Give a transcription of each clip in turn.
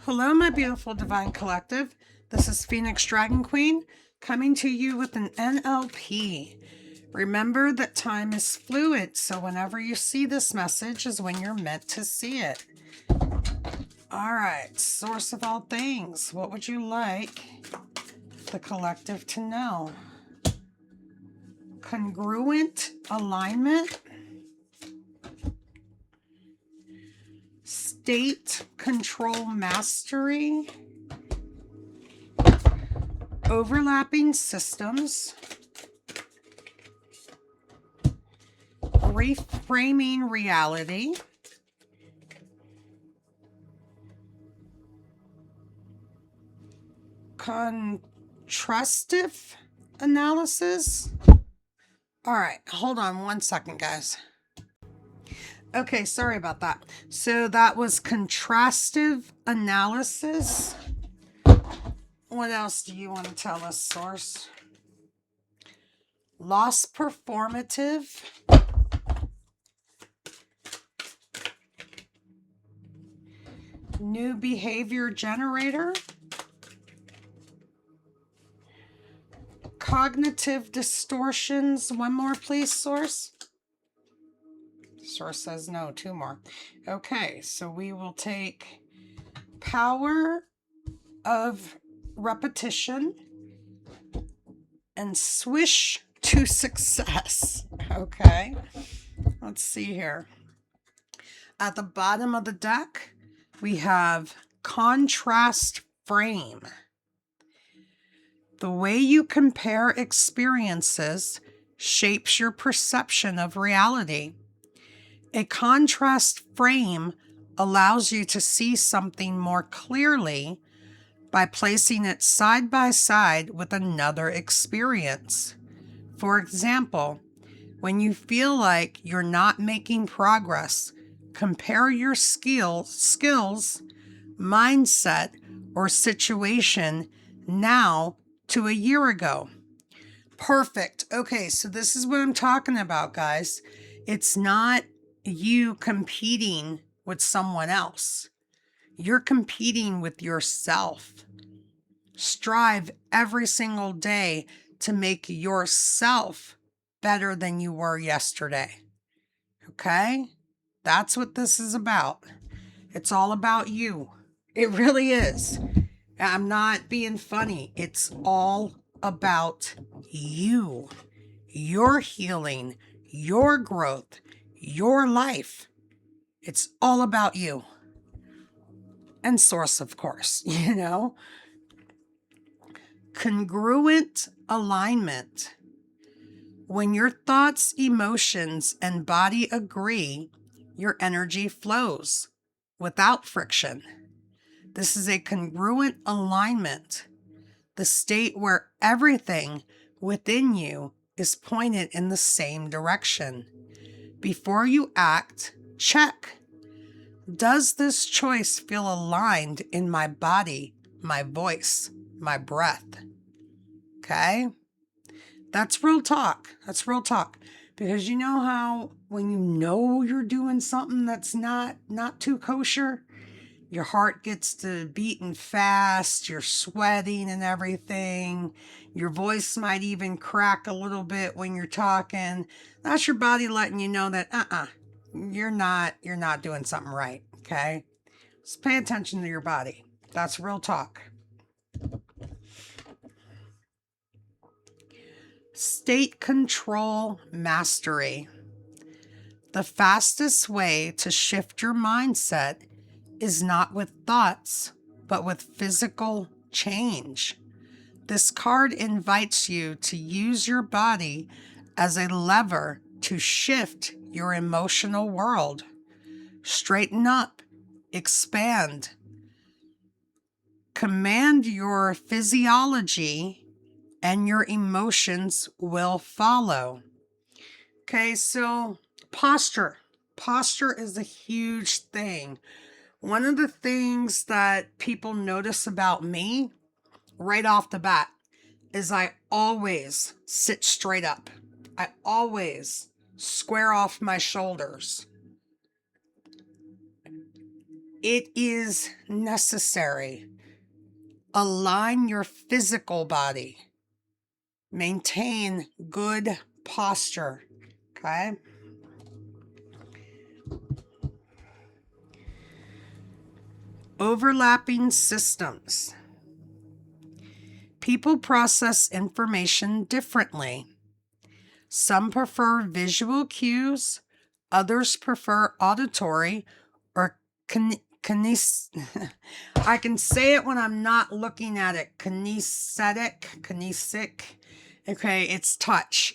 Hello, my beautiful Divine Collective. This is Phoenix Dragon Queen coming to you with an NLP. Remember that time is fluid, so whenever you see this message is when you're meant to see it. All right, source of all things, what would you like the collective to know? Congruent alignment, state control mastery, overlapping systems, reframing reality, contrastive analysis. All right, hold on one second, guys. Okay, sorry about that. So that was contrastive analysis. What else do you want to tell us, Source? Loss performative. New behavior generator. Cognitive distortions. One more, please, Source. Source says no, two more. Okay, so we will take power of repetition and swish to success. Okay, let's see here. At the bottom of the deck, we have contrast frame. The way you compare experiences shapes your perception of reality. A contrast frame allows you to see something more clearly by placing it side by side with another experience. For example, when you feel like you're not making progress, compare your skills, mindset, or situation now to a year ago. Perfect. Okay, so this is what I'm talking about, guys. It's not you competing with someone else. You're competing with yourself. Strive every single day to make yourself better than you were yesterday. Okay? That's what this is about. It's all about you. It really is. I'm not being funny. It's all about you, your healing, your growth, your life. It's all about you. And Source, of course, Congruent alignment. When your thoughts, emotions, and body agree, your energy flows without friction. This is a congruent alignment, the state where everything within you is pointed in the same direction. Before you act, check. Does this choice feel aligned in my body, my voice, my breath? Okay? That's real talk. That's real talk. Because you know how when you know you're doing something that's not too kosher, your heart gets to beating fast, you're sweating and everything. Your voice might even crack a little bit when you're talking. That's your body letting you know that you're not doing something right, okay? Just pay attention to your body. That's real talk. State control mastery. The fastest way to shift your mindset is not with thoughts, but with physical change. This card invites you to use your body as a lever to shift your emotional world. Straighten up, expand, command your physiology, and your emotions will follow. Okay, so posture. Posture is a huge thing. One of the things that people notice about me right off the bat is I always sit straight up. I always square off my shoulders. it is necessary. Align your physical body. Maintain good posture. Okay? Overlapping systems. People process information differently. Some prefer visual cues, others prefer auditory or I can say it when I'm not looking at it. Kinesic. Okay, it's touch.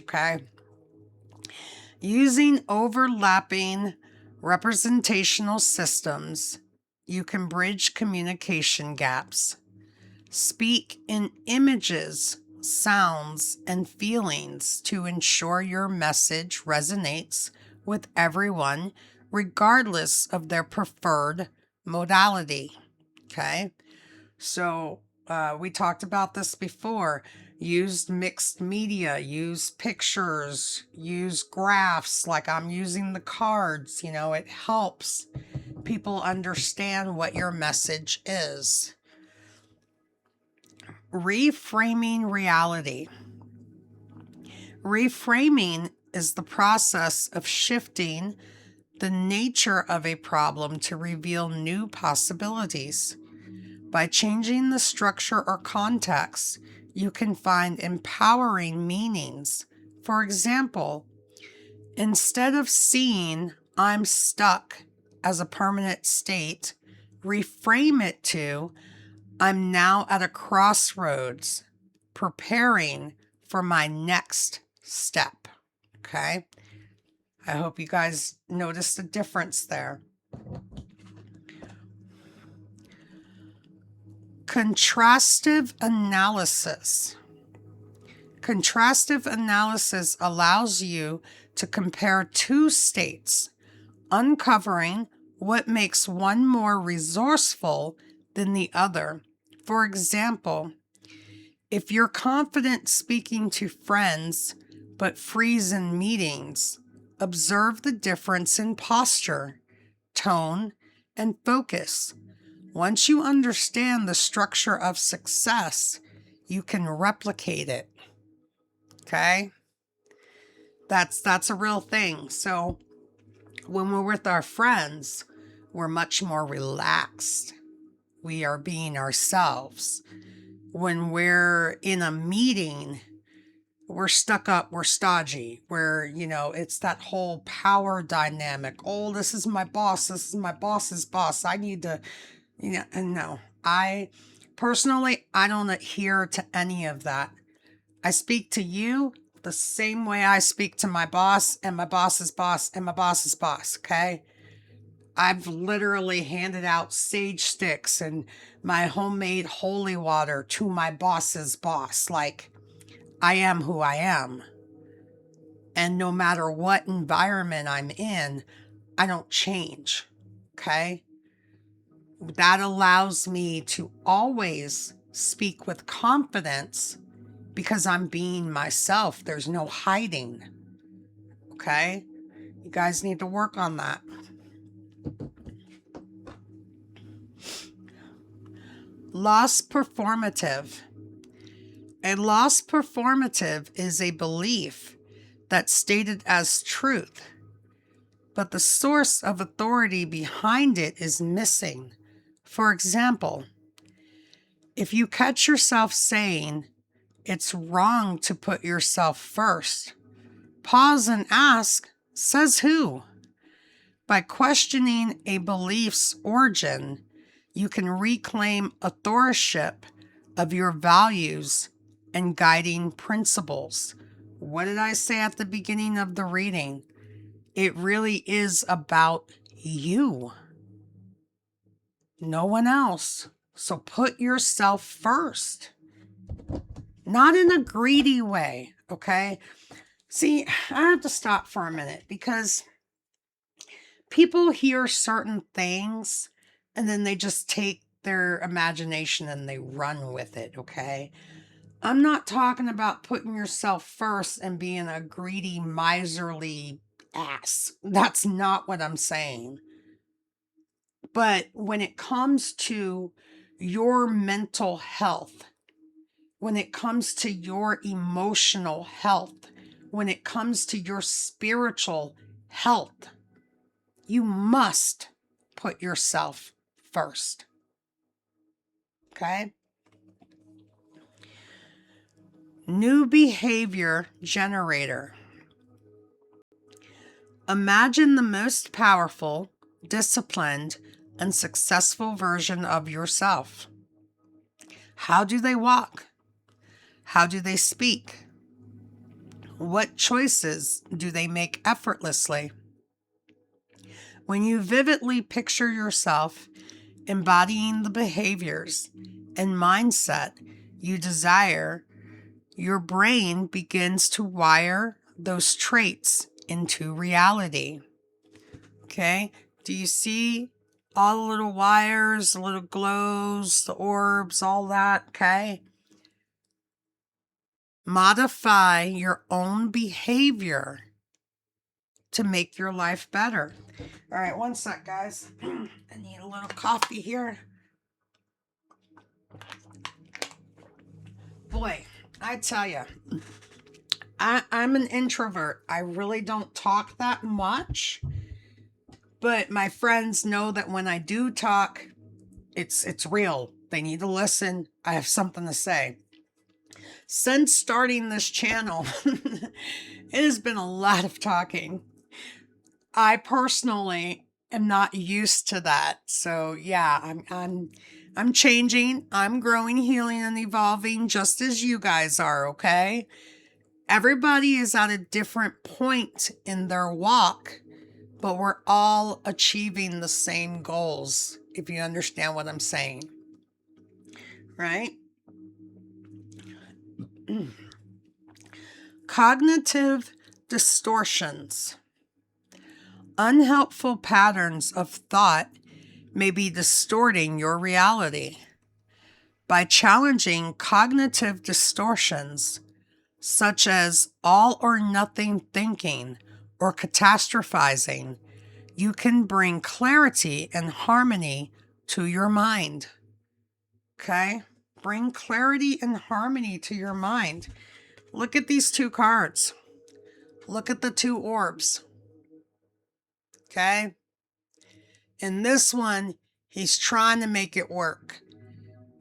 Okay? Using overlapping representational systems, you can bridge communication gaps. Speak in images, sounds, and feelings to ensure your message resonates with everyone, regardless of their preferred modality. Okay? So, we talked about this before. Use mixed media, use pictures, use graphs, like I'm using the cards. It helps people understand what your message is. Reframing reality. Reframing is the process of shifting the nature of a problem to reveal new possibilities. By changing the structure or context, you can find empowering meanings. For example, instead of seeing "I'm stuck" as a permanent state, reframe it to "I'm now at a crossroads, preparing for my next step." Okay? I hope you guys noticed the difference there. Contrastive analysis. Contrastive analysis allows you to compare two states, uncovering what makes one more resourceful than the other. For example, if you're confident speaking to friends but freeze in meetings, observe the difference in posture, tone, and focus. Once you understand the structure of success, you can replicate it. Okay? That's a real thing. So when we're with our friends, we're much more relaxed. We are being ourselves. When we're in a meeting, we're stuck up, we're stodgy, it's that whole power dynamic. Oh, this is my boss, this is my boss's boss. I need to, and no. I personally, I don't adhere to any of that. I speak to you the same way I speak to my boss and my boss's boss and my boss's boss, okay? I've literally handed out sage sticks and my homemade holy water to my boss's boss. Like, I am who I am. And no matter what environment I'm in, I don't change. Okay? That allows me to always speak with confidence because I'm being myself. There's no hiding. Okay? You guys need to work on that. Lost performative. A lost performative is a belief that's stated as truth, but the source of authority behind it is missing. For example, if you catch yourself saying, "It's wrong to put yourself first," pause and ask, says who? By questioning a belief's origin, you can reclaim authorship of your values and guiding principles. What did I say at the beginning of the reading? It really is about you, no one else. So put yourself first, not in a greedy way, okay? See, I have to stop for a minute because people hear certain things and then they just take their imagination and they run with it, okay? I'm not talking about putting yourself first and being a greedy, miserly ass. That's not what I'm saying. But when it comes to your mental health, when it comes to your emotional health, when it comes to your spiritual health, you must put yourself first. Okay? New behavior generator. Imagine the most powerful, disciplined, and successful version of yourself. How do they walk? How do they speak? What choices do they make effortlessly? When you vividly picture yourself embodying the behaviors and mindset you desire, your brain begins to wire those traits into reality. Okay? Do you see all the little wires, the little glows, the orbs, all that? Okay? Modify your own behavior to make your life better. All right, one sec, guys. I need a little coffee here. Boy, I tell you, I'm an introvert. I really don't talk that much. But my friends know that when I do talk, it's real. They need to listen. I have something to say. Since starting this channel, it has been a lot of talking. I personally am not used to that. So yeah, I'm changing. I'm growing, healing, and evolving just as you guys are, okay? Everybody is at a different point in their walk, but we're all achieving the same goals, if you understand what I'm saying. Right? Cognitive distortions. Unhelpful patterns of thought may be distorting your reality. By challenging cognitive distortions, such as all or nothing thinking or catastrophizing, you can bring clarity and harmony to your mind. Okay? Bring clarity and harmony to your mind. Look at these two cards. Look at the two orbs. Okay? In this one, he's trying to make it work.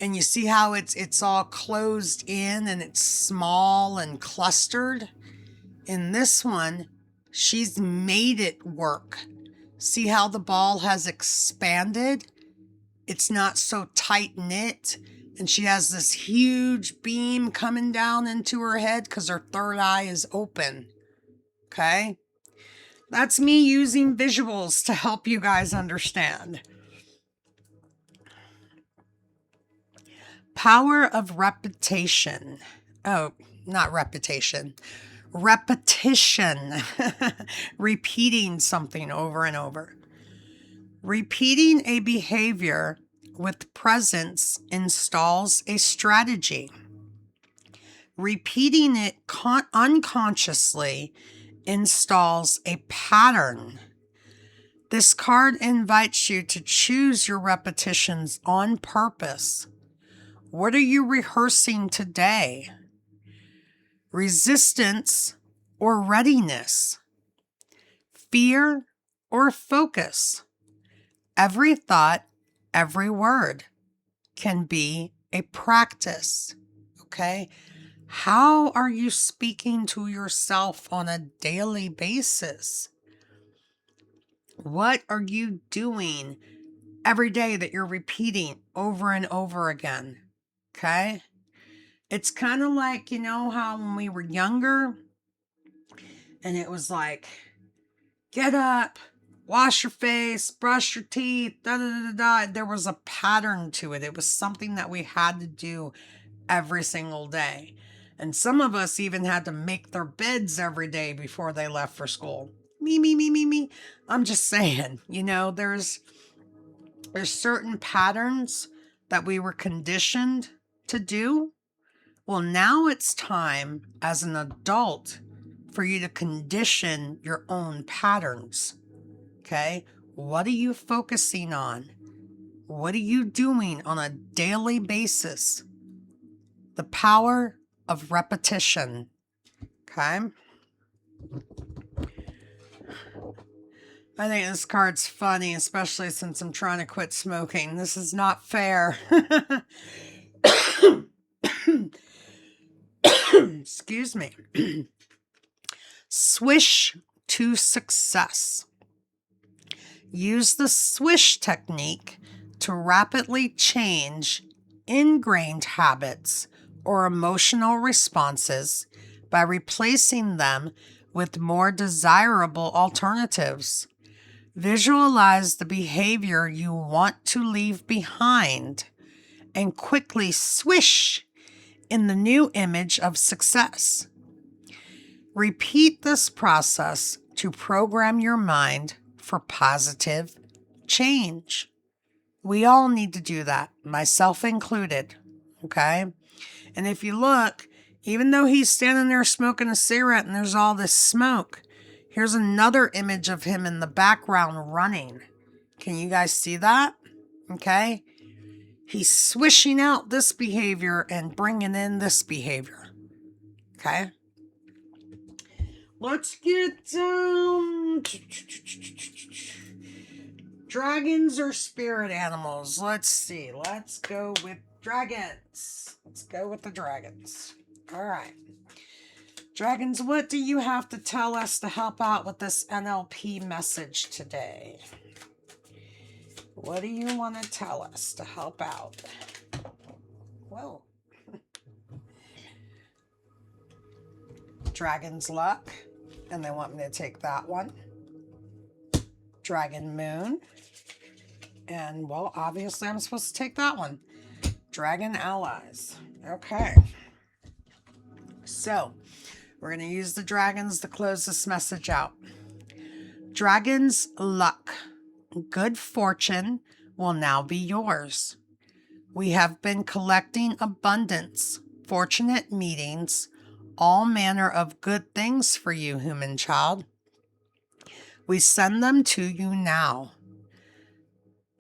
And you see how it's all closed in and it's small and clustered? In this one, she's made it work. See how the ball has expanded? It's not so tight knit. And she has this huge beam coming down into her head because her third eye is open. Okay? That's me using visuals to help you guys understand. Power of repetition. Oh, not repetition. Repetition. Repeating something over and over. Repeating a behavior with presence installs a strategy. Repeating it unconsciously installs a pattern. This card invites you to choose your repetitions on purpose. What are you rehearsing today? Resistance or readiness? Fear or focus? Every thought, every word can be a practice. Okay? How are you speaking to yourself on a daily basis? What are you doing every day that you're repeating over and over again? Okay? It's kind of like, you know, how when we were younger and it was like, get up, wash your face, brush your teeth, da da da da. There was a pattern to it. It was something that we had to do every single day. And some of us even had to make their beds every day before they left for school. Me. I'm just saying, you know, there's certain patterns that we were conditioned to do. Well, now it's time as an adult for you to condition your own patterns. Okay? What are you focusing on? What are you doing on a daily basis? The power of repetition. Okay? I think this card's funny, especially since I'm trying to quit smoking. This is not fair. Excuse me. Swish to success. Use the swish technique to rapidly change ingrained habits or emotional responses by replacing them with more desirable alternatives. Visualize the behavior you want to leave behind and quickly swish in the new image of success. Repeat this process to program your mind for positive change. We all need to do that, myself included, okay? And if you look, even though he's standing there smoking a cigarette and there's all this smoke, here's another image of him in the background running. Can you guys see that? Okay? He's swishing out this behavior and bringing in this behavior. Okay? Let's get dragons or spirit animals. Let's see. Let's go with dragons. Let's go with the dragons. All right. Dragons, what do you have to tell us to help out with this NLP message today? What do you want to tell us to help out? Whoa. Dragon's luck. And they want me to take that one. Dragon moon. And, well, obviously I'm supposed to take that one. Dragon allies. Okay. So, we're going to use the dragons to close this message out. Dragon's luck. Good fortune will now be yours. We have been collecting abundance, fortunate meetings, all manner of good things for you, human child. We send them to you now.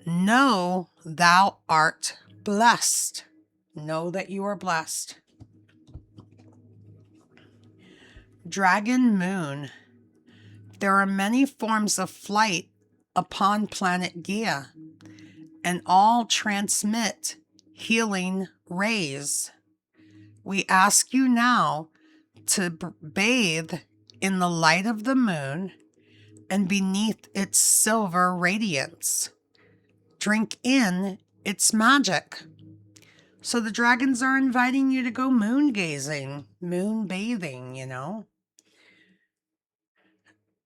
Know thou art blessed. Know that you are blessed. Dragon moon. There are many forms of flight upon planet Gaia, and all transmit healing rays. We ask you now to bathe in the light of the moon and beneath its silver radiance. Drink in its magic. So the dragons are inviting you to go moon gazing, moon bathing, you know.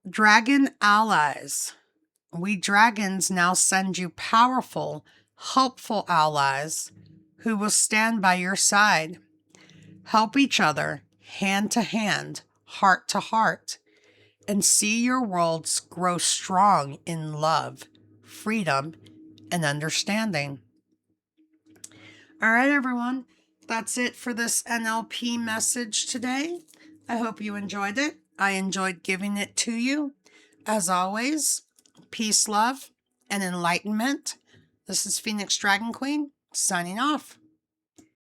Dragon allies. We dragons now send you powerful, helpful allies who will stand by your side. Help each other, hand to hand, heart to heart, and see your worlds grow strong in love, freedom, and understanding. All right, everyone. That's it for this NLP message today. I hope you enjoyed it. I enjoyed giving it to you. As always, peace, love, and enlightenment. This is Phoenix Dragon Queen, signing off.